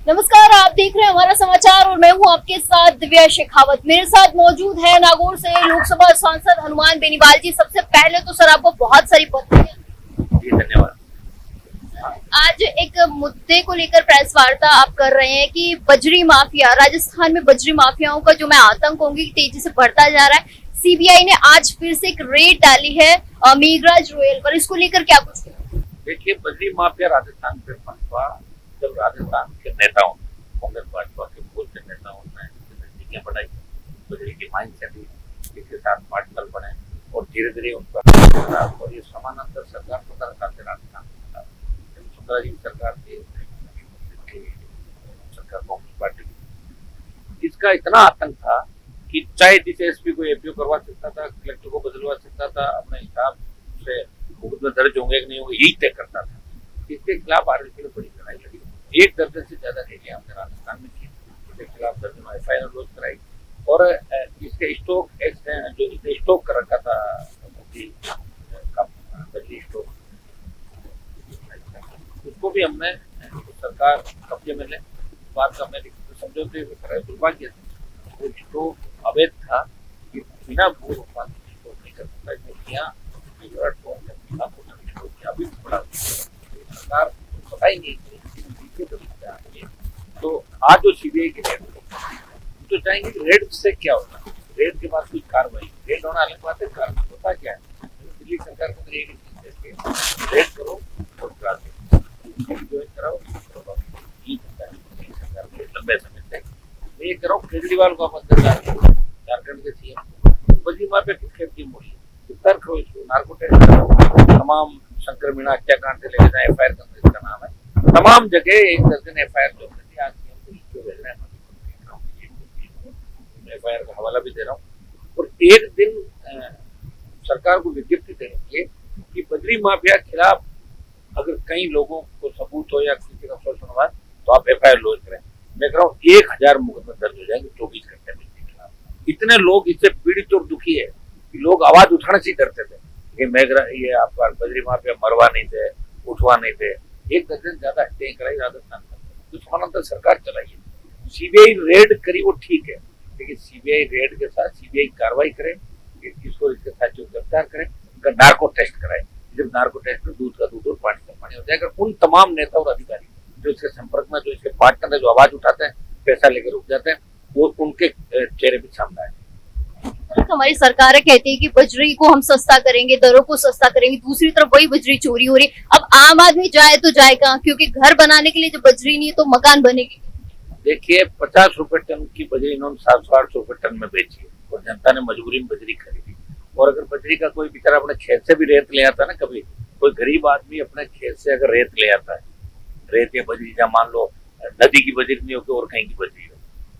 नमस्कार, आप देख रहे हैं हमारा समाचार और मैं हूं आपके साथ दिव्या शेखावत। मेरे साथ मौजूद है नागौर से लोकसभा सांसद हनुमान बेनीवाल जी। सबसे पहले तो सर आपको बहुत सारी बधाइयां। जी धन्यवाद। आज एक मुद्दे को लेकर प्रेस वार्ता आप कर रहे हैं कि बजरी माफिया, राजस्थान में बजरी माफियाओं का जो मैं आतंक होंगी तेजी से बढ़ता जा रहा है। सीबीआई ने आज फिर से एक रेड डाली है मेघराज रोयल पर, इसको लेकर क्या कुछ? देखिए, बजरी माफिया राजस्थान पे पनपा जब राजस्थान के नेताओं, कांग्रेस भाजपा के पूर्व के नेताओं ने नजदीकियां बढ़ाई, बजरी की मांग चली, इसके साथ पार्टनर बने और धीरे धीरे उनका और ये समानांतर सरकार 15 साल से राजस्थान में सुंदरा जी सरकार थी, सरकार कांग्रेस पार्टी की, इसका इतना आतंक था कि चाहे जिसे एसपी को एपीओ करवा सकता था, कलेक्टर को बदलवा सकता था, अपने हिसाब से मुकदमे दर्ज होंगे कि नहीं होंगे यही तय करता था। इसके खिलाफ आरएलपी ने बड़ी लड़ाई लड़ी, 1 दर्जन से ज्यादा रैलियां हमने राजस्थान में की, इसके खिलाफ दर्जनों एफआईआर लॉन्च कराई और इसके स्टॉक जो इसने स्टॉक कर रखा था बजरी स्टॉक, उसको भी हमने सरकार कब्जे में ले, बात का हमने समझौते कराए। दुर्भाग्य से वो स्टॉक अवैध था, कि बिना भू उत्पाद स्टॉक नहीं कर सकता, यहाँ अभी बड़ा सरकार पता ही नहीं तो आज जो सीबीआई की रेड तो चाहेंगे कि रेड से क्या होगा, रेड के बाद कुछ कार्रवाई, रेड होना अलग बात है, कार्रवाई होता क्या है। दिल्ली सरकार को एक चीज रेड करो और ज्वाइन कराओ, सरकार लंबे समय से मैं कह रहा हूँ केजरीवाल को आप अंदर झारखंड के सीएम बजरी माफिया की खेत की मोड़ी तर्क हो, इसको नार्को टेस्ट करो, तमाम संक्रमण हत्याकांड से लेकर एफआईआर का नाम है, तमाम जगह 1 दर्जन एफआईआर जो थी, आज एफआईआर का हवाला भी दे रहा हूँ। और एक दिन सरकार को विज्ञप्ति देंगे कि बजरी माफिया खिलाफ अगर कई लोगों को सबूत हो या किसी का शोषण हुआ तो आप एफआईआर लॉन्च करें। मैं कह रहा हूँ 1000 मुकदमे दर्ज हो जाएंगे 24 घंटे में इसके खिलाफ। इतने लोग इससे पीड़ित और दुखी है कि लोग आवाज उठाने से डरते थे कि ये आपका बजरी माफिया मरवा नहीं थे, उठवा नहीं थे। 1 दर्जन ज्यादा हत्याएं कराई राजस्थान में, तो समानांतर सरकार चलाई है। सीबीआई रेड करी वो ठीक है, लेकिन सीबीआई रेड के साथ सीबीआई कार्रवाई करे, इसको इसके साथ जो गिरफ्तार करे, उनका नार्को टेस्ट कराए। जब नार्को टेस्ट में दूध का दूध और पानी का पानी हो जाएगा, उन तमाम नेता और अधिकारी जो इसके संपर्क में, जो इसके पार्टनर है, जो आवाज उठाते हैं, पैसा लेकर रुक जाते हैं, वो उनके चेहरे भी सामने आए। हमारी सरकार कहती है कि बजरी को हम सस्ता करेंगे, दरों को सस्ता करेंगे, दूसरी तरफ वही बजरी चोरी हो रही है। अब आम आदमी जाए तो जाए कहाँ, क्योंकि घर बनाने के लिए जब बजरी नहीं है तो मकान बनेगी। देखिए, 50 रुपए टन की बजरी इन्होंने 700-800 रुपए टन में बेची और जनता ने मजबूरी में बजरी खरीदी। और अगर बजरी का कोई बेचारा अपने खेत से भी रेत ले आता ना, कभी कोई गरीब आदमी अपने खेत से अगर रेत ले आता है, रेत या बजरी, या मान लो नदी की बजरी नहीं होगी और कहीं की बजरी हो,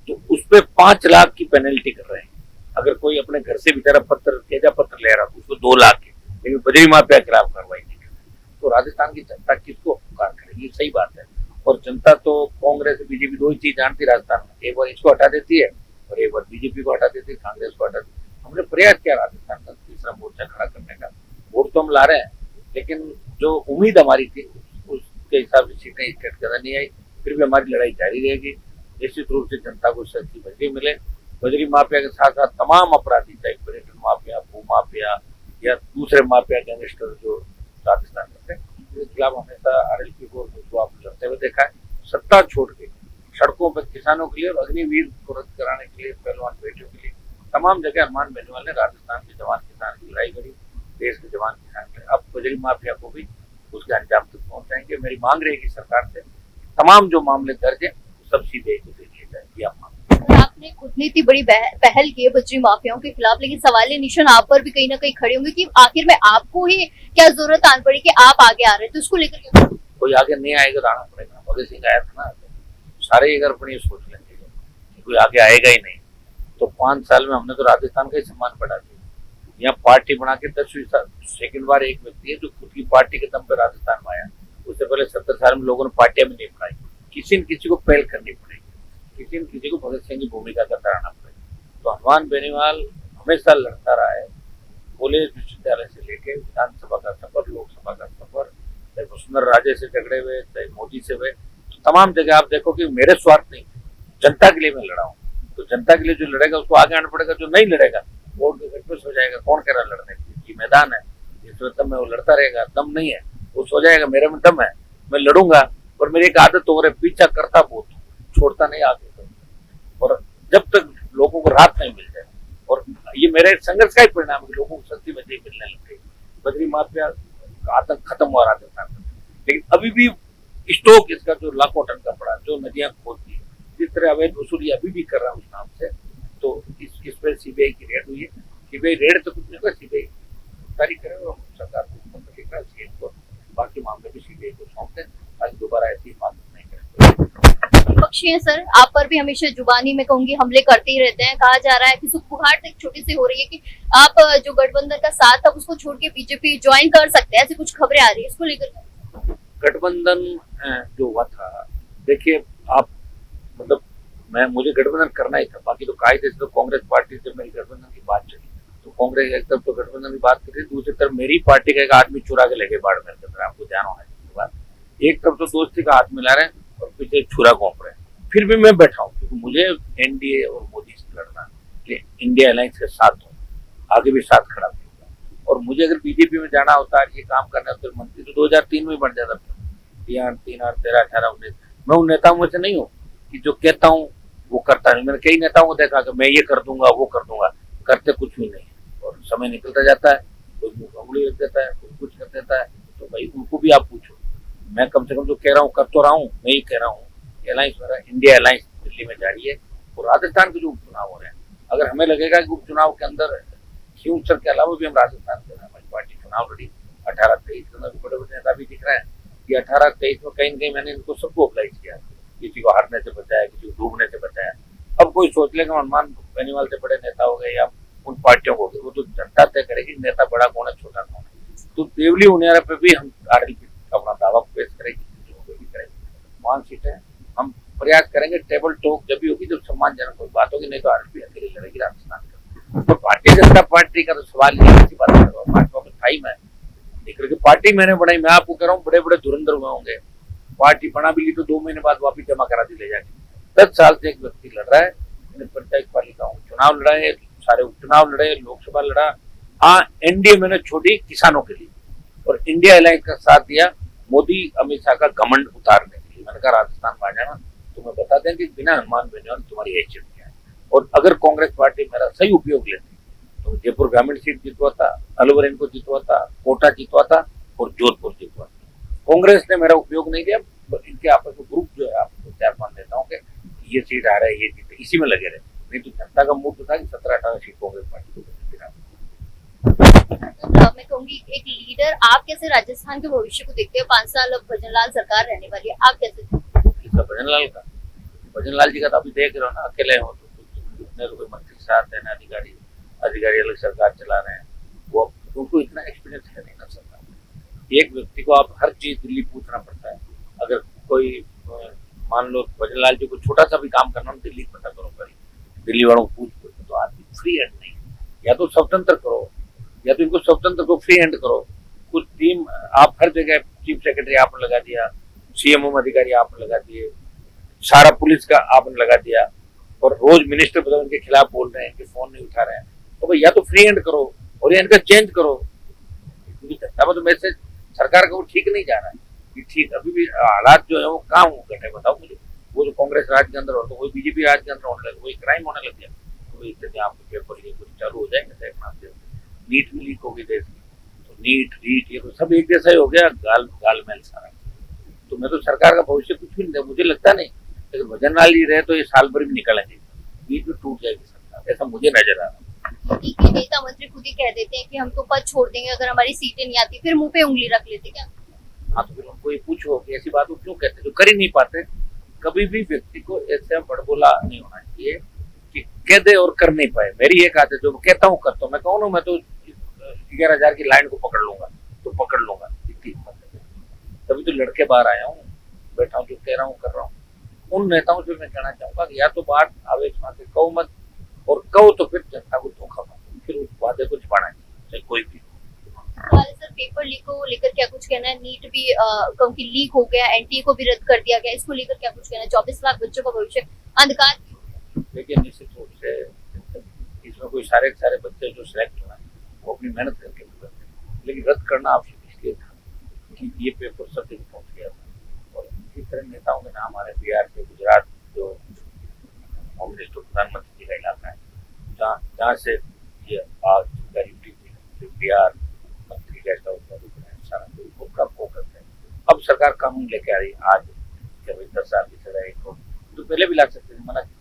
तो उस पर 5 लाख की पेनल्टी कर रहे हैं। अगर कोई अपने घर से बेचारा तेजा पत्थर ले रहा उसको 2 लाख के, लेकिन बजरी माफिया के खिलाफ कार्रवाई नहीं कर रही, तो राजस्थान की जनता किसको पुकार करेगी? सही बात है। और जनता तो कांग्रेस बीजेपी 2 ही चीज जानती राजस्थान में, एक बार इसको हटा देती है और एक बार बीजेपी को हटा देती है, कांग्रेस को हटा देती है। हमने प्रयास किया राजस्थान का तीसरा मोर्चा खड़ा करने का, वोट तो हम ला रहे हैं, लेकिन जो उम्मीद हमारी थी उसके हिसाब से सीटें इस ज्यादा नहीं आई। फिर भी हमारी लड़ाई जारी रहेगी, निश्चित रूप से जनता को सस्ती बजरी मिले। बजरी माफिया के साथ साथ तमाम अपराधी, चाहे पर्यटन माफिया, भू माफिया या दूसरे माफिया गैंगस्टर जो राजस्थान में थे, इसके खिलाफ हमेशा आरएलपी को लड़ते हुए देखा है। सत्ता छोड़ के सड़कों पर किसानों के लिए और अग्निवीर को रद्द कराने के लिए, पहलवान बेटियों के लिए तमाम जगह हनुमान बेनीवाल ने राजस्थान के जवान किसान की लड़ाई लड़ी, देश के जवान किसान की। अब बजरी माफिया को भी उसके अंजाम तक पहुंचाएंगे। मेरी मांग रहेगी सरकार से, तमाम जो मामले दर्ज है सब सीबीआई को दे दिए जाए। आपने खुद ने इतनी बड़ी पहल की है बजरी माफियाओं के खिलाफ, लेकिन सवाल निशान आप पर भी कहीं ना कहीं खड़े होंगे कि आखिर में आपको ही क्या जरूरत आन पड़ी कि आप आगे आ रहे हैं, तो उसको लेकर कोई आगे नहीं आएगा तो आना पड़ेगा। भगत सिंह आया था ना, सारे अगर अपनी सोच लेंगे कोई आगे आएगा ही नहीं, तो 5 साल में हमने तो राजस्थान का ही सम्मान बढ़ा दिया। यहाँ पार्टी बना के 10वीं सेकंड बार एक व्यक्ति है जो खुद की पार्टी के दम पर राजस्थान में आया। उससे पहले 70 साल में लोगों ने पार्टियां भी नहीं बनाई। किसी न किसी को पहल करनी पड़ेगी, किसी न किसी को भगत सिंह की भूमिका करता रहना पड़ेगा। तो हनुमान बेनीवाल हमेशा लड़ता रहा है, कॉलेज विश्वविद्यालय से लेके विधानसभा का सफर, लोकसभा का सफर, चाहे वसुंधरा राजे से झगड़े हुए, चाहे मोदी से हुए, तमाम जगह आप देखो कि मेरे स्वार्थ नहीं, जनता के लिए मैं लड़ा हूँ। तो जनता के लिए जो लड़ेगा उसको आगे आना पड़ेगा, जो नहीं लड़ेगा वोट के घर पे सो जाएगा। कौन कह रहा लड़ने के लिए? ये मैदान है, जिसमें दम है वो लड़ता रहेगा, दम नहीं है वो सो जाएगा। मेरे में दम है, मैं लड़ूंगा। और मेरी एक आदत हो रही, पीछा करता बहुत, छोड़ता नहीं आगे तो। और जब तक लोगों को राहत नहीं मिल जाए, और ये मेरे संघर्ष का ही परिणाम है, लोगों को सस्ती बजरी मिलने लग गई, बजरी माफिया का आतंक खत्म हुआ राजस्थान में। लेकिन अभी भी स्टॉक इसका जो लाखों टन का पड़ा, जो नदियां खोदती है, जिस तरह अवैध वसूली अभी भी कर रहा है उस नाम से, तो इस पर सीबीआई की रेड हुई है। सीबीआई रेड तो कुछ नहीं कर, सीबीआई तारीख करे और सरकार को लिखा सीएम को, बाकी मामले भी सीबीआई को सौंप दें, ताकि दोबारा ऐसी बात नहीं करें। विपक्षी हैं सर, आप पर भी हमेशा जुबानी में कहूंगी हमले करते ही रहते हैं। कहा जा रहा है कि सुखपुहार तक छोटी सी हो रही है कि आप जो गठबंधन का साथ था उसको छोड़ के बीजेपी ज्वाइन कर सकते हैं, ऐसी कुछ खबरें आ रही है, इसको लेकर। गठबंधन जो हुआ था, देखिए आप, मतलब मुझे गठबंधन करना ही था, बाकी तो कायदे से तो कांग्रेस पार्टी से मेरी गठबंधन की बात चली, तो कांग्रेस एक तरफ तो गठबंधन की बात करी, दूसरी तरफ मेरी पार्टी का एक आदमी चुरा के लेके बाड़मेर के अंदर, आपको ध्यान होना चाहिए बात। एक तरफ तो दोस्ती का हाथ मिला रहे हैं और पीछे छुरा घोंप रहे हैं। फिर भी मैं बैठा हूँ, क्योंकि मुझे एनडीए और मोदी से लड़ना, इंडिया अलायंस के साथ हूँ, आगे भी साथ खड़ा हूँ। और मुझे अगर बीजेपी में जाना होता है, ये काम करना होता है, मंत्री तो 2003 में बन जाता, 3, 8, 13, 18, 19। मैं उन नेताओं में से नहीं हूँ कि जो कहता हूँ वो करता नहीं। मैंने कई नेताओं को देखा कि मैं ये कर दूंगा, वो कर दूंगा, करते कुछ भी नहीं, और समय निकलता जाता है, कोई मुंह उंगली रख देता है, कोई कुछ कर देता है। तो भाई उनको भी आप पूछो, मैं कम से कम जो कह रहा हूँ कर तो रहा हूँ, मैं ही कह रहा हूँ। अलायंस मेरा इंडिया अलायंस दिल्ली में जारी है, और राजस्थान के जो उपचुनाव हो रहे हैं, अगर हमें लगेगा कि उपचुनाव के अंदर खींवसर के अलावा भी हम राजस्थान से हमारी पार्टी चुनाव लड़ी 18-23 के अंदर, बड़े बड़े नेता भी दिख रहे हैं कि 18-23 में कहीं न कहीं मैंने इनको सबको अप्लाई किया, किसी को हारने से बचाया, किसी को डूबने से बचाया। अब कोई सोच लेगा हनुमान बेनीवाल से बड़े नेता हो गए या उन पार्टियों को, वो तो जनता तय करेगी नेता बड़ा कौन है छोटा कौन है। तो देवली उनियारा पे भी हम आरएलपी अपना दावा पेश करेगी, भी करेंगे 5 सीटें। हम प्रयास करेंगे, टेबल टॉक जब भी होगी जब सम्मानजनक कोई बात होगी, नहीं तो आरएलपी अकेले लड़ेगी राजस्थान का। तो भारतीय जनता पार्टी का तो सवाल नहीं, ऐसी बात कर रहा हूँ, भाजपा में टाइम है निकल के पार्टी मैंने बनाई। मैं आपको कह रहा हूँ बड़े बड़े धुरंधर हुए होंगे, पार्टी बना भी ली तो 2 महीने बाद वापिस जमा करा दी ले जाके। 10 साल से एक व्यक्ति लड़ रहा है, पंचायत पालिकाओं चुनाव लड़ाए, सारे उपचुनाव लड़े, लोकसभा लड़ा। हाँ, एनडीए मैंने छोड़ी किसानों के लिए, और इंडिया अलायंस का साथ दिया मोदी अमित शाह का घमंड उतारने के लिए। मैंने कहा राजस्थान में आ जाना, तुम्हें बता दें कि बिना हनुमान बेनीवाल तुम्हारी हैसियत क्या है। और अगर कांग्रेस पार्टी मेरा सही उपयोग लेती तो जयपुर ग्रामीण सीट जितवाता, अलवर इनको जितवाता, कोटा जितवाता और जोधपुर जितवाता। कांग्रेस ने मेरा उपयोग नहीं किया, इनके आपस में ग्रुप जो है आपको 4-5 नेताओं के, ये सीट आ रहा है, ये जीते, इसी में लगे रहे। नहीं तो जनता का मूड था कि 17-18 सीट कांग्रेस पार्टी को। मैं कहूंगी एक लीडर, आप कैसे राजस्थान के भविष्य को देखते हैं? 5 साल अब भजनलाल सरकार रहने वाली है, आप कैसे? भजनलाल जी का तो अभी देख रहे हो ना, अकेले हो तो कोई मंत्री साथ है ना, अधिकारी अलग सरकार चला रहे हैं, वो उनको इतना एक्सपीरियंस है नहीं ना सरकार। एक व्यक्ति को आप हर चीज दिल्ली पूछना पड़ता है। अगर कोई मान लो भजनलाल जी को छोटा सा भी काम करना हो, दिल्ली पता करो, करी दिल्ली वालों को पूछ, तो आदमी फ्री हैंड नहीं, या तो स्वतंत्र करो, या तो इनको स्वतंत्र को फ्री हैंड करो। कुछ टीम आप हर जगह, चीफ सेक्रेटरी आपने लगा दिया, सीएमओ अधिकारी आपने लगा दिए, सारा पुलिस का आपने लगा दिया, और रोज मिनिस्टर बताओ इनके खिलाफ बोल रहे हैं, इनके फोन नहीं उठा रहे हैं। तो भाई या तो फ्री हैंड करो और या इनका चेंज करो। क्योंकि जनता में तो मैसेज सरकार का वो ठीक नहीं जा रहा है कि ठीक, अभी भी हालात जो है वो कहाँ घटे बताओ मुझे। वो जो कांग्रेस राज के अंदर हो तो वही बीजेपी राज के अंदर होने लगे, वही क्राइम होने लग गया। तो आपके पेपर ये कुछ चालू हो जाएंगे, नीट में लीक होगी देश की, तो नीट रीट ये तो सब एक जैसा ही हो गया, गाल सारा। तो मैं तो सरकार का भविष्य कुछ भी नहीं, मुझे लगता नहीं। लेकिन भजनलाल जी रहे तो ये साल भर भी निकलेंगे, बीच में टूट जाएगी सरकार, ऐसा मुझे नजर आ रहा है। नेता मंत्री खुद ही कह देते हैं कि हम तो पद छोड़ देंगे अगर हमारी सीटें नहीं आती, फिर मुंह पे उंगली रख लेते क्या? हाँ, तो फिर उनको ये पूछो कि ऐसी बात वो क्यों कहते, जो कर ही नहीं पाते। कभी भी व्यक्ति को ऐसे बड़बोला नहीं होना चाहिए कि कह दे और कर नहीं पाए। मेरी एक आदत, जो कहता हूँ करता हूँ। मैं कहूँ मैं तो 11,000 की लाइन को पकड़ लूंगा तो पकड़ लूंगा, इतनी हिम्मत है। तभी तो लड़के बाहर आया हूँ, बैठा हूँ, जो कह रहा हूँ कर रहा हूँ। उन नेताओं से मैं कहना चाहूंगा कि या तो बात आवेश में आके कहो मत, और कहो तो फिर जनता को धोखा मत, फिर उस वादे को निभाना चाहिए, चाहे कोई भी। सर पेपर लीक को लेकर क्या कुछ कहना है? नीट भी क्योंकि लीक हो गया, एनटीए को भी रद्द कर दिया गया, इसको लेकर क्या कुछ कहना है? 24 लाख बच्चों का भविष्य अंधकार। लेकिन निश्चित रूप से इसमें कोई सारे के सारे बच्चे जो सिलेक्ट हुए वो अपनी मेहनत करके भी करते हैं, लेकिन रद्द करना आवश्यक इसलिए था कि ये पेपर सब तक पहुंच गया था। और इस तरह नेताओं के नाम आ रहे, बिहार के, गुजरात जो होम मिनिस्टर प्रधानमंत्री जी का इलाका है, जहाँ से ये आज ड्यूटी थी, बिहार मंत्री गेस्ट हाउस में रुक रहे हैं, सारा वो कब वो करते हैं। अब सरकार कानून लेके आ रही है आज कि भाई 10 साल की सजा एक हो, तो पहले भी ला सकते थे, मना किया।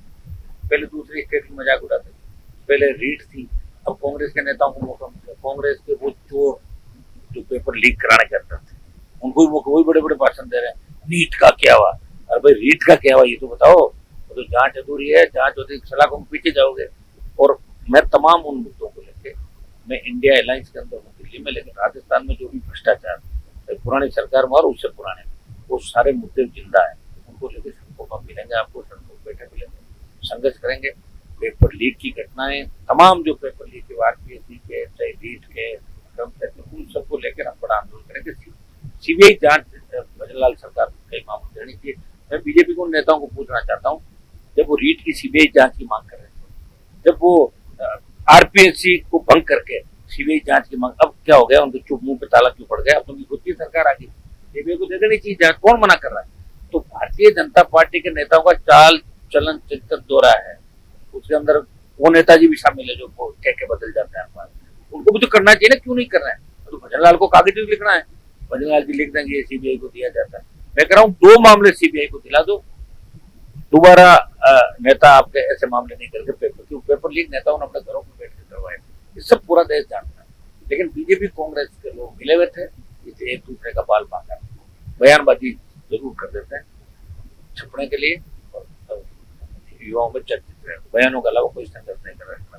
पहले दूसरी स्टेट की मजाक उड़ाते थे, पहले रीट थी, अब कांग्रेस के नेताओं को मौका मिला। कांग्रेस के वो चोर जो पेपर लीक कराने करते थे उनको भी वही बड़े बड़े भाषण दे रहे हैं, नीट का क्या हुआ। अरे भाई रीट का क्या हुआ ये तो बताओ, वो तो जांच अधूरी है, जांच होती सलाखों में पीछे जाओगे। और मैं तमाम उन मुद्दों को लेके, मैं इंडिया अलायंस के अंदर हूँ दिल्ली में, लेकिन राजस्थान में जो भी भ्रष्टाचार पुरानी सरकार में और उससे पुराने वो सारे मुद्दे जिंदा है, उनको लेकर सड़कों पर मिलेंगे, आपको सड़कों पर बैठे मिलेंगे, संघर्ष करेंगे। पेपर लीक की घटनाएं, तमाम जो पेपर लीक के आरपीएससी के, चाहे रीट के, उन सबको लेकर हम बड़ा आंदोलन करेंगे। सीबीआई जांच भजनलाल सरकार को कई मामले देनी चाहिए। मैं बीजेपी को नेताओं को पूछना चाहता हूँ, जब वो रीट की सीबीआई जांच की मांग कर रहे थे, जब वो आरपीएससी को भंग करके सीबीआई जांच की मांग, अब क्या हो गया, उनके चुप मुंह पे ताला क्यों पड़ गया? अब तो उनकी खुद की सरकार आ गई, सीबीआई को दे देनी चाहिए जांच, कौन मना कर रहा है? तो भारतीय जनता पार्टी के नेताओं का चाल चलन चिंतन दोहरा है, उसके अंदर वो नेताजी भी शामिल है जो ठेके बदल जाते हैं, उनको भी तो करना चाहिए ना, क्यों नहीं कर रहे हैं? तो भजनलाल को कागज भी लिखना है, भजनलाल जी लिख देंगे, सीबीआई को दिया जाता है। मैं कह रहा हूँ 2 मामले सीबीआई को दिला दो, दोबारा नेता आपके ऐसे मामले नहीं करके पेपर लीक नेताओं ने अपने घरों में बैठ के करवाए, ये सब पूरा देश जानता है। लेकिन बीजेपी कांग्रेस के लोग मिले हुए थे, इसे एक दूसरे का बाल बांका बयानबाजी जरूर कर देते हैं छपने के लिए, और युवाओं में चर्चित रहे, बयानों के अलावा कोई संघर्ष नहीं कर रहे हैं।